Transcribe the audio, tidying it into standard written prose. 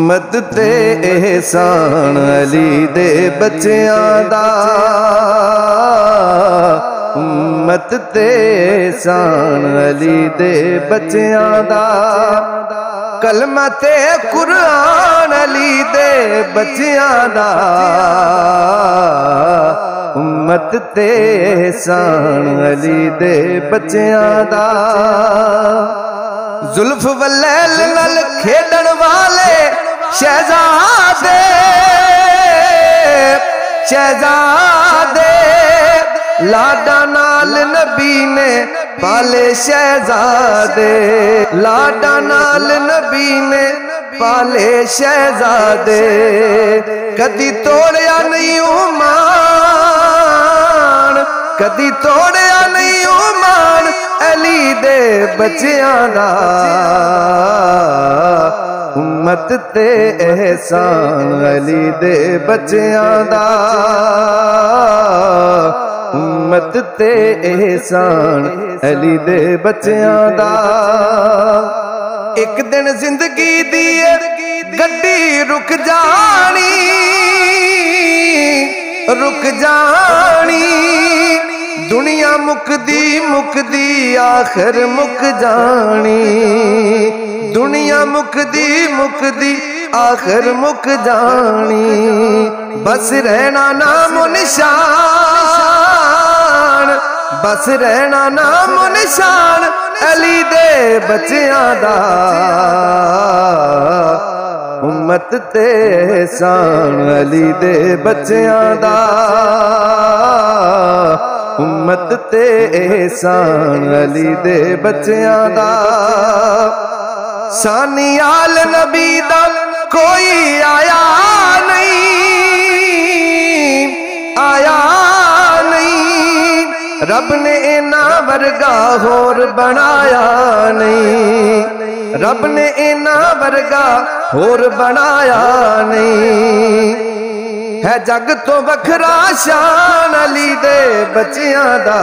उम्मत ते एहसान अली दे बच्चियां दा, उम्मत ते एहसान अली दे बच्चियां दा, कलमा ते कुरान अली दे बच्चियां दा, उम्मत ते एहसान अली दे बच्चियां दा। जुल्फ वलैल नाल खेडण वाले शहजादे, शहजादे लाडा नाल नबी ने पाले शहजादे, लाडा नाल नबी ने पाले शहजादे, कदी तोड़िया नहीं मान, कदी तोड़िया नहीं मान अली दे बच्चियां दा, उम्मत ते एहसान अली दे बच्चियां दा, उम्मत ते एहसान अली दे बच्चियां दा। एक दिन जिंदगी दी गड्डी रुक जानी, रुक जानी, दुनिया मुकदी मुकदी आखिर मुक जानी, दुनिया मुकदी मुकदी आखिर मुक जानी, बस रहना नामो निशान, बस रहना नामो निशान अली दे बच्चियां दा, उम्मत ते एहसान अली दे बच्चियां दा, उम्मत ते एहसान अली दे बच्चियां दा। सानियाल नबी दा कोई आया नहीं, आया नहीं, रब ने इना वर्गा होर बनाया नहीं, रब ने इना वर्गा होर बनाया नहीं, है जग तो वखरा शान अली दे बच्चियां दा।